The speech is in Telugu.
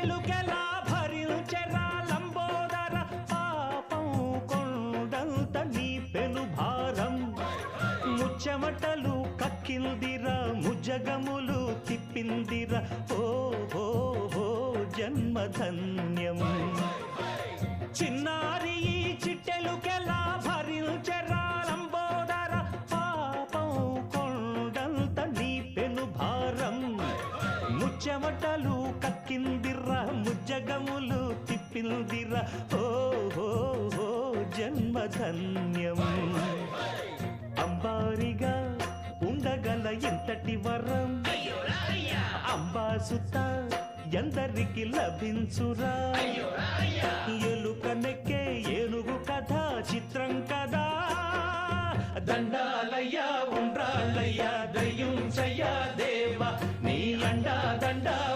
చిట్టెలుకెలా భరించెరా లంబోదర పాపం కొండంత నీ పెను భారం ముచ్చెమటలు కక్కిందిరా ముజగములు తిప్పిందిరా ఓ హో హో జన్మధన్యం చిన్నారి ఈ చిట్టెలుకెలా భరించెరా లంబోదర పాపం కొండంత నీ పెను భారం ముచ్చెమటలు కక్కిందిరా ముజ్జగములు తిప్పిందిరా ఓ హో హో జన్మధన్యం అంబారిగా ఉండగల ఎంతటి వరం అంబాసుత ఎందరికి లభించురా ఎలుక నెక్కే ఏనుగు కథ చిత్రం కదా దండాలయ్యా ఉండ్రాళ్ళయ్యా దయ్యుంచయ్యా దేవ నీ అండా దండా